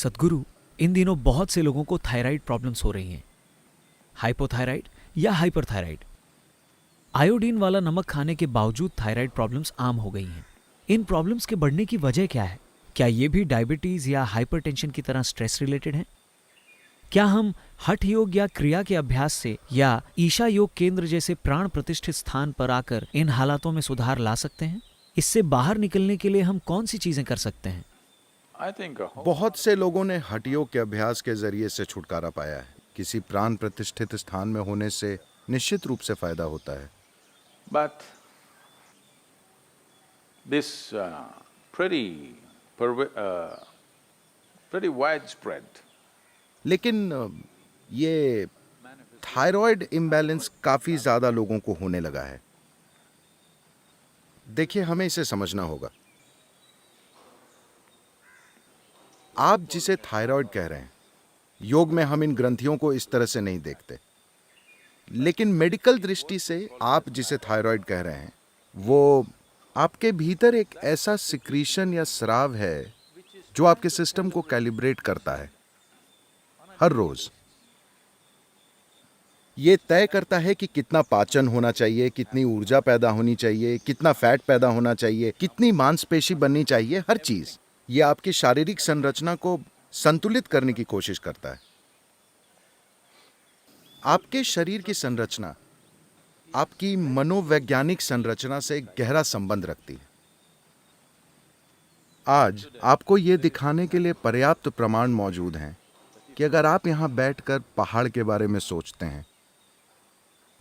सद्गुरु, इन दिनों बहुत से लोगों को थायराइड प्रॉब्लम्स हो रही हैं। हाइपोथायराइड या हाइपरथायराइड। आयोडीन वाला नमक खाने के बावजूद थायराइड प्रॉब्लम्स आम हो गई हैं। इन प्रॉब्लम्स के बढ़ने की वजह क्या है? क्या ये भी डायबिटीज या हाइपरटेंशन की तरह स्ट्रेस रिलेटेड है? क्या हम हठ योग या क्रिया के अभ्यास से या ईशा योग केंद्र जैसे प्राण प्रतिष्ठित स्थान पर आकर इन हालातों में सुधार ला सकते हैं? इससे बाहर निकलने के लिए हम कौन सी चीजें कर सकते हैं? बहुत से लोगों ने हठ योग के अभ्यास के जरिए से छुटकारा पाया है। किसी प्राण प्रतिष्ठित स्थान में होने से निश्चित रूप से फायदा होता है। But this pretty widespread. लेकिन ये थायराइड इम्बैलेंस काफी ज्यादा लोगों को होने लगा है। देखिए, हमें इसे समझना होगा। आप जिसे थायराइड कह रहे हैं, योग में हम इन ग्रंथियों को इस तरह से नहीं देखते, लेकिन मेडिकल दृष्टि से आप जिसे थायराइड कह रहे हैं वो आपके भीतर एक ऐसा सिक्रीशन या स्राव है जो आपके सिस्टम को कैलिब्रेट करता है हर रोज। ये तय करता है कि कितना पाचन होना चाहिए, कितनी ऊर्जा पैदा होनी चाहिए, कितना फैट पैदा होना चाहिए, कितनी मांसपेशी बननी चाहिए, हर चीज। ये आपकी शारीरिक संरचना को संतुलित करने की कोशिश करता है। आपके शरीर की संरचना आपकी मनोवैज्ञानिक संरचना से गहरा संबंध रखती है। आज आपको यह दिखाने के लिए पर्याप्त प्रमाण मौजूद हैं कि अगर आप यहां बैठकर पहाड़ के बारे में सोचते हैं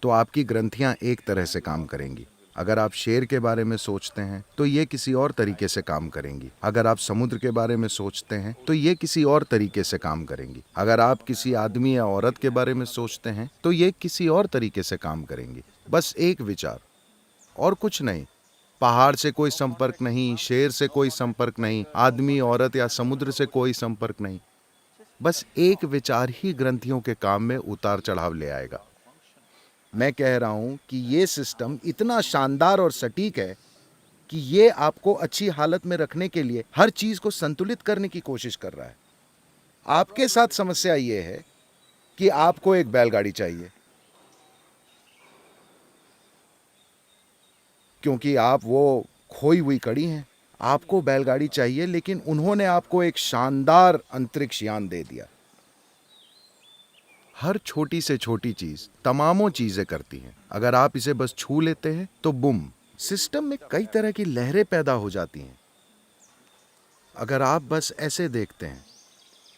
तो आपकी ग्रंथियां एक तरह से काम करेंगी। अगर आप शेर के बारे में सोचते हैं तो ये किसी और तरीके से काम करेंगी। अगर आप समुद्र के बारे में सोचते हैं तो ये किसी और तरीके से काम करेंगी। अगर आप किसी आदमी या औरत के बारे में सोचते हैं तो ये किसी और तरीके से काम करेंगी। बस एक विचार और कुछ नहीं। पहाड़ से कोई संपर्क नहीं, शेर से कोई संपर्क नहीं, आदमी, औरत या समुद्र से कोई संपर्क नहीं। बस एक विचार ही ग्रंथियों के काम में उतार चढ़ाव ले आएगा। मैं कह रहा हूं कि ये सिस्टम इतना शानदार और सटीक है कि ये आपको अच्छी हालत में रखने के लिए हर चीज को संतुलित करने की कोशिश कर रहा है। आपके साथ समस्या ये है कि आपको एक बैलगाड़ी चाहिए, क्योंकि आप वो खोई हुई कड़ी हैं। आपको बैलगाड़ी चाहिए, लेकिन उन्होंने आपको एक शानदार अंतरिक्ष यान दे दिया। हर छोटी से छोटी चीज तमामों चीजें करती हैं। अगर आप इसे बस छू लेते हैं तो बुम, सिस्टम में कई तरह की लहरें पैदा हो जाती हैं। अगर आप बस ऐसे देखते हैं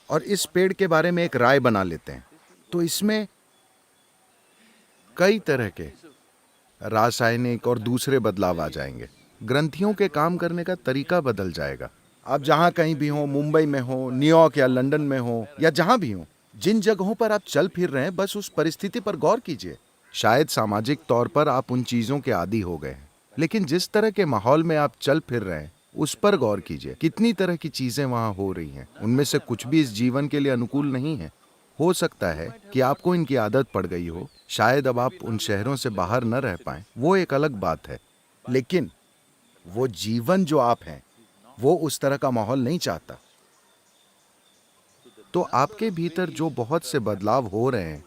और इस पेड़ के बारे में एक राय बना लेते हैं तो इसमें कई तरह के रासायनिक और दूसरे बदलाव आ जाएंगे। ग्रंथियों के काम करने का तरीका बदल जाएगा। आप जहां कहीं भी हो, मुंबई में हो, न्यूयॉर्क या लंदन में हो, या जहां भी हो, जिन जगहों पर आप चल फिर रहे हैं, बस उस परिस्थिति पर गौर कीजिए। शायद सामाजिक तौर पर आप उन चीजों के आदी हो गए हैं, लेकिन जिस तरह के माहौल में आप चल फिर रहे हैं उस पर गौर कीजिए। कितनी तरह की चीजें वहां हो रही हैं। उनमें से कुछ भी इस जीवन के लिए अनुकूल नहीं है। हो सकता है कि आपको इनकी आदत पड़ गई हो। शायद अब आप उन शहरों से बाहर न रह पाएं, वो एक अलग बात है, लेकिन वो जीवन जो आप हैं वो उस तरह का माहौल नहीं चाहता। तो आपके भीतर जो बहुत से बदलाव हो रहे हैं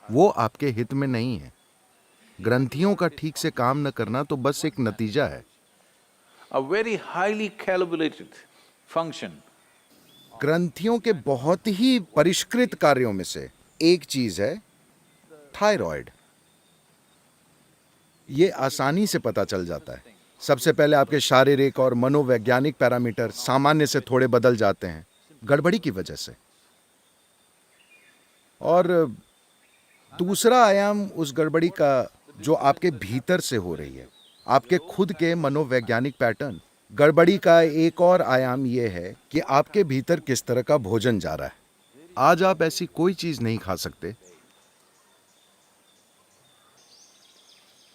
वो आपके हित में नहीं है। ग्रंथियों का ठीक से काम न करना तो बस एक नतीजा है। A very highly calibrated function. ग्रंथियों के बहुत ही परिष्कृत कार्यों में से एक चीज है थायराइड। ये आसानी से पता चल जाता है। सबसे पहले आपके शारीरिक और मनोवैज्ञानिक पैरामीटर सामान्य से थोड़े बदल जाते हैं गड़बड़ी की वजह से। और दूसरा आयाम उस गड़बड़ी का जो आपके भीतर से हो रही है, आपके खुद के मनोवैज्ञानिक पैटर्न। गड़बड़ी का एक और आयाम यह है कि आपके भीतर किस तरह का भोजन जा रहा है। आज आप ऐसी कोई चीज नहीं खा सकते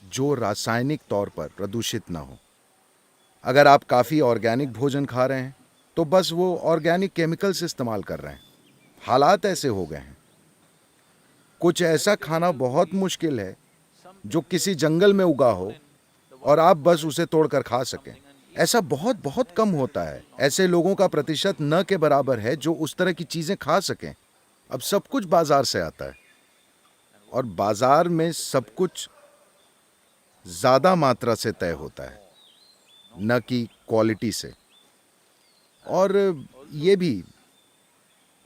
जो रासायनिक तौर पर प्रदूषित ना हो। अगर आप काफी ऑर्गेनिक भोजन खा रहे हैं तो बस वो ऑर्गेनिक केमिकल्स इस्तेमाल कर रहे हैं। हालात ऐसे हो गए हैं। कुछ ऐसा खाना बहुत मुश्किल है जो किसी जंगल में उगा हो और आप बस उसे तोड़कर खा सकें। ऐसा बहुत बहुत कम होता है। ऐसे लोगों का प्रतिशत न के बराबर है जो उस तरह की चीजें खा सकें। अब सब कुछ बाजार से आता है और बाजार में सब कुछ ज्यादा मात्रा से तय होता है, न कि क्वालिटी से। और ये भी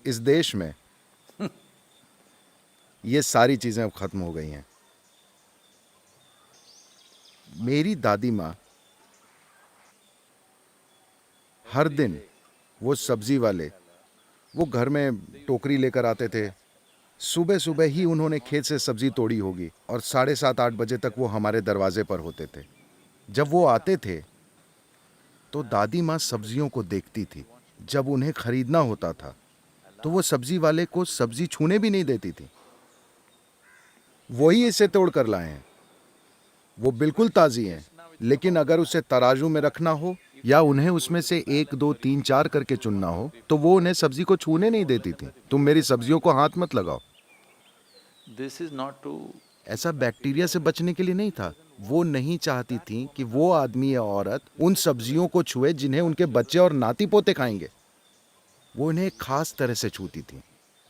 इस देश में ये सारी चीजें अब खत्म हो गई हैं। मेरी दादी माँ हर दिन, वो सब्जी वाले, वो घर में टोकरी लेकर आते थे। सुबह सुबह ही उन्होंने खेत से सब्जी तोड़ी होगी और 7:30-8 बजे तक वो हमारे दरवाजे पर होते थे। जब वो आते थे तो दादी माँ सब्जियों को देखती थी। जब उन्हें खरीदना होता था तो वो सब्जी वाले को सब्जी छूने भी नहीं देती थी। वही इसे तोड़ कर लाए हैं, वो बिल्कुल ताजी हैं, लेकिन अगर उसे तराजू में रखना हो या उन्हें उसमें से 1, 2, 3, 4 करके चुनना हो तो वो उन्हें सब्जी को छूने नहीं देती थी। तुम मेरी सब्जियों को हाथ मत लगाओ। This is not to ऐसा बैक्टीरिया से बचने के लिए नहीं था। वो नहीं चाहती थी कि वो आदमी या औरत उन सब्जियों को छुए जिन्हें उनके बच्चे और नाती पोते खाएंगे। वो उन्हें एक खास तरह से छूती थी,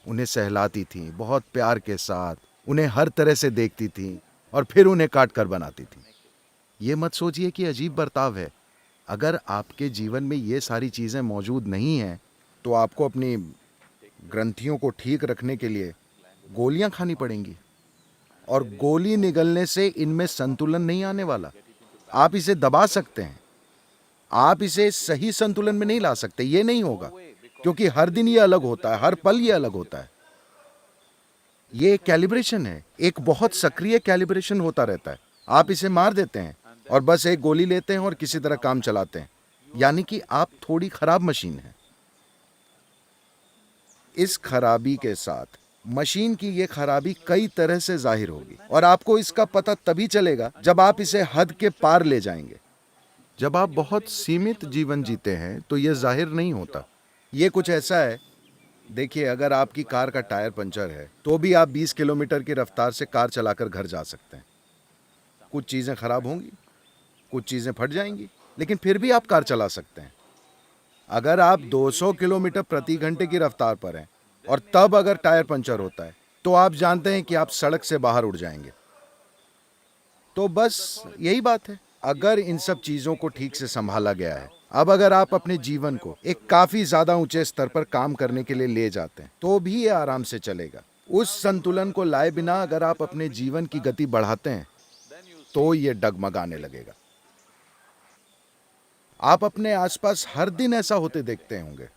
उन्हें सहलाती थी, बहुत प्यार के साथ उन्हें हर तरह से देखती थी और फिर उन्हें काट कर बनाती थी। ये मत सोचिए कि अजीब बर्ताव है। अगर आपके जीवन में ये सारी चीज़ें मौजूद नहीं हैं तो आपको अपनी ग्रंथियों को ठीक रखने के लिए गोलियां खानी पड़ेंगी, और गोली निगलने से इनमें संतुलन नहीं आने वाला। आप इसे दबा सकते हैं, आप इसे सही संतुलन में नहीं ला सकते। ये नहीं होगा, क्योंकि हर दिन ये अलग होता है, हर पल ये अलग होता है। ये एक कैलिब्रेशन है, एक बहुत सक्रिय कैलिब्रेशन होता रहता है। आप इसे मार देते हैं और बस एक गोली लेते हैं और किसी तरह काम चलाते हैं, यानी कि आप थोड़ी खराब मशीन हैं। इस खराबी के साथ मशीन की ये खराबी कई तरह से जाहिर होगी और आपको इसका पता तभी चलेगा जब आप इसे हद के पार ले जाएंगे। जब आप बहुत सीमित जीवन जीते हैं तो ये जाहिर नहीं होता। ये कुछ ऐसा है, देखिए, अगर आपकी कार का टायर पंचर है तो भी आप 20 किलोमीटर की रफ्तार से कार चलाकर घर जा सकते हैं। कुछ चीज़ें खराब होंगी, कुछ चीज़ें फट जाएंगी, लेकिन फिर भी आप कार चला सकते हैं। अगर आप 200 किलोमीटर प्रति घंटे की रफ्तार पर हैं और तब अगर टायर पंचर होता है तो आप जानते हैं कि आप सड़क से बाहर उड़ जाएंगे। तो बस यही बात है। अगर इन सब चीज़ों को ठीक से संभाला गया है, अब अगर आप अपने जीवन को एक काफ़ी ज़्यादा ऊंचे स्तर पर काम करने के लिए ले जाते हैं तो भी ये आराम से चलेगा। उस संतुलन को लाए बिना अगर आप अपने जीवन की गति बढ़ाते हैं तो ये डगमगाने लगेगा। आप अपने आसपास हर दिन ऐसा होते देखते होंगे।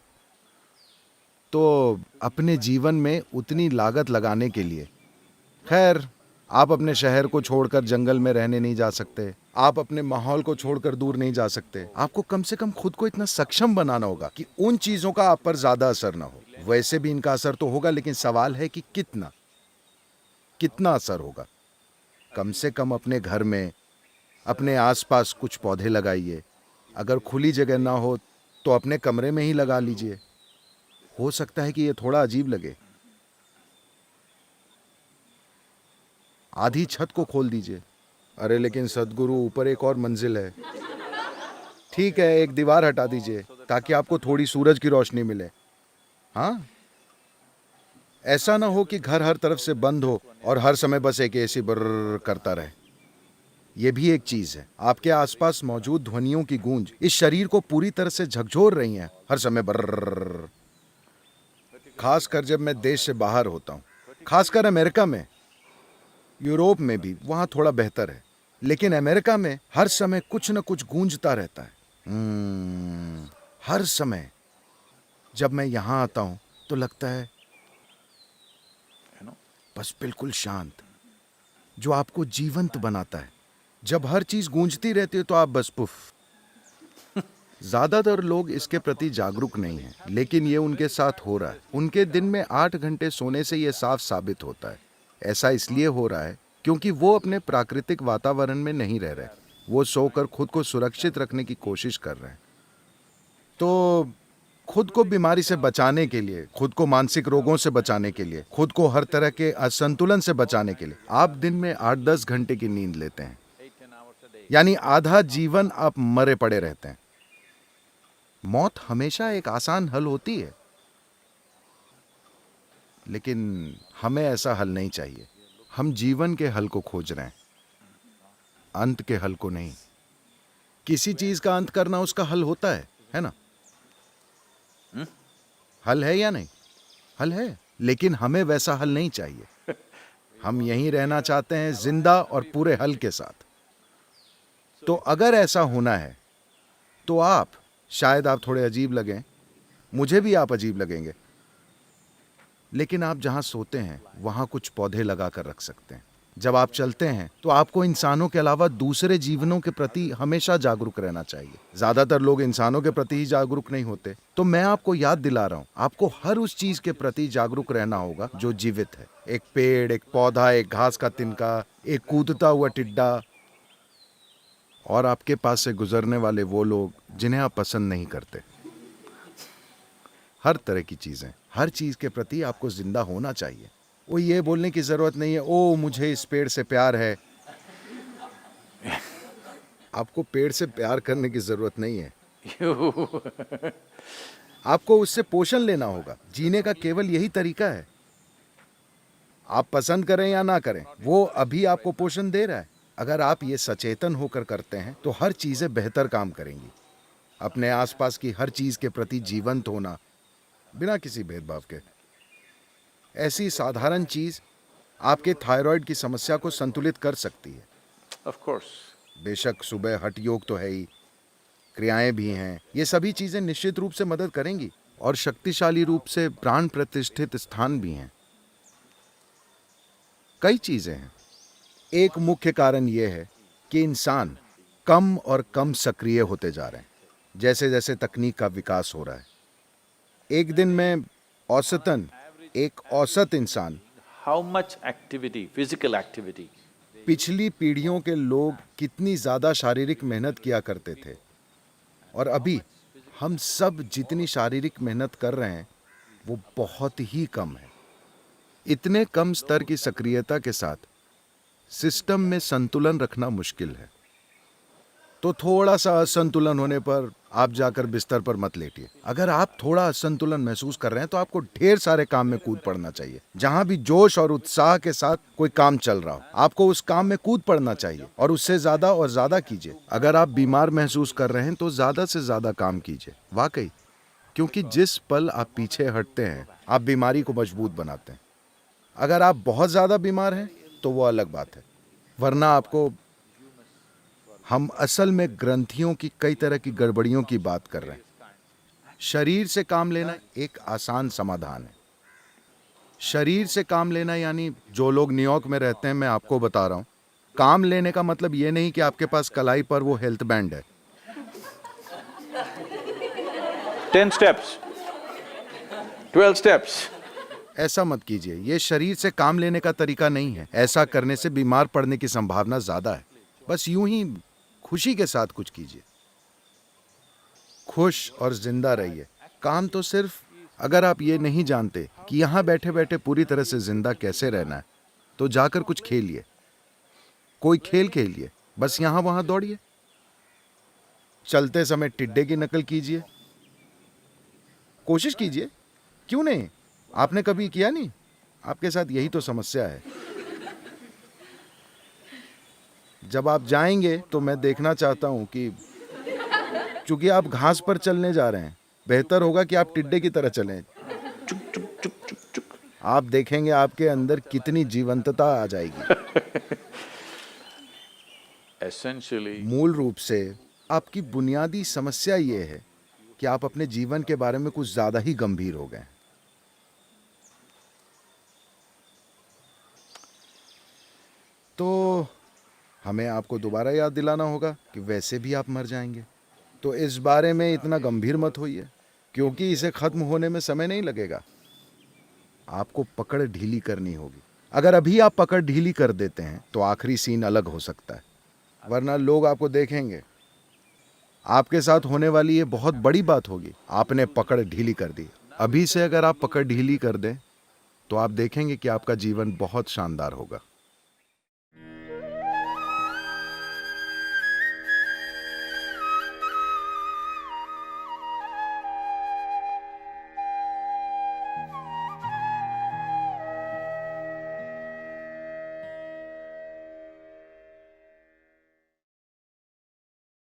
तो अपने जीवन में उतनी लागत लगाने के लिए, खैर, आप अपने शहर को छोड़कर जंगल में रहने नहीं जा सकते, आप अपने माहौल को छोड़कर दूर नहीं जा सकते। आपको कम से कम खुद को इतना सक्षम बनाना होगा कि उन चीजों का आप पर ज्यादा असर ना हो। वैसे भी इनका असर तो होगा, लेकिन सवाल है कि कितना असर होगा। कम से कम अपने घर में, अपने आसपास कुछ पौधे लगाइए। अगर खुली जगह ना हो तो अपने कमरे में ही लगा लीजिए। हो सकता है कि ये थोड़ा अजीब लगे। आधी छत को खोल दीजिए। अरे लेकिन सदगुरु, ऊपर एक और मंजिल है। ठीक है, एक दीवार हटा दीजिए ताकि आपको थोड़ी सूरज की रोशनी मिले। हाँ, ऐसा ना हो कि घर हर तरफ से बंद हो और हर समय बस एक एसी बर्र करता रहे। यह भी एक चीज है। आपके आसपास मौजूद ध्वनियों की गूंज इस शरीर को पूरी तरह से झकझोर रही है, हर समय बर्र। खासकर जब मैं देश से बाहर होता हूँ, खासकर अमेरिका में, यूरोप में भी वहां थोड़ा बेहतर है, लेकिन अमेरिका में हर समय कुछ न कुछ गूंजता रहता है। हर समय जब मैं यहां आता हूं तो लगता है बस बिल्कुल शांत, जो आपको जीवंत बनाता है। जब हर चीज गूंजती रहती है तो आप बस पुफ। ज्यादातर लोग इसके प्रति जागरूक नहीं हैं, लेकिन ये उनके साथ हो रहा है। उनके दिन में 8 घंटे सोने से ये साफ साबित होता है। ऐसा इसलिए हो रहा है क्योंकि वो अपने प्राकृतिक वातावरण में नहीं रह रहे। वो सोकर खुद को सुरक्षित रखने की कोशिश कर रहे हैं। तो खुद को बीमारी से बचाने के लिए, खुद को मानसिक रोगों से बचाने के लिए, खुद को हर तरह के असंतुलन से बचाने के लिए आप दिन में 8-10 घंटे की नींद लेते हैं, यानी आधा जीवन आप मरे पड़े रहते हैं। मौत हमेशा एक आसान हल होती है, लेकिन हमें ऐसा हल नहीं चाहिए। हम जीवन के हल को खोज रहे हैं, अंत के हल को नहीं। किसी चीज का अंत करना उसका हल होता है ना? हल है या नहीं? हल है, लेकिन हमें वैसा हल नहीं चाहिए। हम यहीं रहना चाहते हैं, जिंदा और पूरे हल के साथ। तो अगर ऐसा होना है तो शायद आप थोड़े अजीब लगें, मुझे भी आप अजीब लगेंगे, लेकिन आप जहां सोते हैं वहां कुछ पौधे लगा कर रख सकते हैं। जब आप चलते हैं तो आपको इंसानों के अलावा दूसरे जीवनों के प्रति हमेशा जागरूक रहना चाहिए। ज्यादातर लोग इंसानों के प्रति ही जागरूक नहीं होते। तो मैं आपको याद दिला रहा हूं, आपको हर उस चीज के प्रति जागरूक रहना होगा जो जीवित है। एक पेड़, एक पौधा, एक घास का तिनका, एक कूदता हुआ टिड्डा, और आपके पास से गुजरने वाले वो लोग जिन्हें आप पसंद नहीं करते। हर तरह की चीजें, हर चीज के प्रति आपको जिंदा होना चाहिए। वो ये बोलने की जरूरत नहीं है, ओ मुझे इस पेड़ से प्यार है। आपको पेड़ से प्यार करने की जरूरत नहीं है। आपको उससे पोषण लेना होगा। जीने का केवल यही तरीका है। आप पसंद करें या ना करें, वो अभी आपको पोषण दे रहा है। अगर आप ये सचेतन होकर करते हैं तो हर चीजें बेहतर काम करेंगी। अपने आसपास की हर चीज के प्रति जीवंत होना, बिना किसी भेदभाव के। ऐसी साधारण चीज आपके थायराइड की समस्या को संतुलित कर सकती है। Of course. बेशक सुबह हठ योग तो है ही, क्रियाएं भी हैं। ये सभी चीजें निश्चित रूप से मदद करेंगी, और शक्तिशाली रूप से प्राण प्रतिष्ठित स्थान भी हैं। कई चीजें हैं। एक मुख्य कारण यह है कि इंसान कम और कम सक्रिय होते जा रहे हैं जैसे जैसे तकनीक का विकास हो रहा है। एक दिन में औसतन एक औसत इंसान, How much activity, physical activity? पिछली पीढ़ियों के लोग कितनी ज्यादा शारीरिक मेहनत किया करते थे, और अभी हम सब जितनी शारीरिक मेहनत कर रहे हैं वो बहुत ही कम है। इतने कम स्तर की सक्रियता के साथ सिस्टम में संतुलन रखना मुश्किल है। तो थोड़ा सा असंतुलन होने पर आप जाकर बिस्तर पर मत लेटिए। अगर आप थोड़ा असंतुलन महसूस कर रहे हैं तो आपको ढेर सारे काम में कूद पड़ना चाहिए। जहां भी जोश और उत्साह के साथ कोई काम चल रहा हो, आपको उस काम में कूद पड़ना चाहिए और उससे ज्यादा और ज्यादा कीजिए। अगर आप बीमार महसूस कर रहे हैं तो ज्यादा से ज्यादा काम कीजिए, वाकई, क्योंकि जिस पल आप पीछे हटते हैं आप बीमारी को मजबूत बनाते हैं। अगर आप बहुत ज्यादा बीमार हैं तो वो अलग बात है, वरना आपको, हम असल में ग्रंथियों की कई तरह की गड़बड़ियों की बात कर रहे हैं। शरीर से काम लेना एक आसान समाधान है। शरीर से काम लेना यानी, जो लोग न्यूयॉर्क में रहते हैं, मैं आपको बता रहा हूं, काम लेने का मतलब ये नहीं कि आपके पास कलाई पर वो हेल्थ बैंड है। 10 steps, 12 steps. ऐसा मत कीजिए। ये शरीर से काम लेने का तरीका नहीं है। ऐसा करने से बीमार पड़ने की संभावना ज्यादा है। बस यूं ही खुशी के साथ कुछ कीजिए। खुश और जिंदा रहिए। काम तो सिर्फ, अगर आप ये नहीं जानते कि यहां बैठे बैठे पूरी तरह से जिंदा कैसे रहना है, तो जाकर कुछ खेलिए। कोई खेल खेलिए, बस यहां वहां दौड़िए। चलते समय टिड्डे की नकल कीजिए, कोशिश कीजिए। क्यों नहीं? आपने कभी किया नहीं? आपके साथ यही तो समस्या है। जब आप जाएंगे तो मैं देखना चाहता हूं कि, चूंकि आप घास पर चलने जा रहे हैं, बेहतर होगा कि आप टिड्डे की तरह चलें। Chuk, chuk, chuk, chuk, chuk. आप देखेंगे आपके अंदर कितनी जीवंतता आ जाएगी। Essentially, मूल रूप से आपकी बुनियादी समस्या ये है कि आप अपने जीवन के बारे में कुछ ज्यादा ही गंभीर हो गए। तो हमें आपको दोबारा याद दिलाना होगा कि वैसे भी आप मर जाएंगे। तो इस बारे में इतना गंभीर मत होइए, क्योंकि इसे खत्म होने में समय नहीं लगेगा। आपको पकड़ ढीली करनी होगी। अगर अभी आप पकड़ ढीली कर देते हैं तो आखिरी सीन अलग हो सकता है, वरना लोग आपको देखेंगे। आपके साथ होने वाली ये बहुत बड़ी बात होगी। आपने पकड़ ढीली कर दी। अभी से अगर आप पकड़ ढीली कर दें तो आप देखेंगे कि आपका जीवन बहुत शानदार होगा।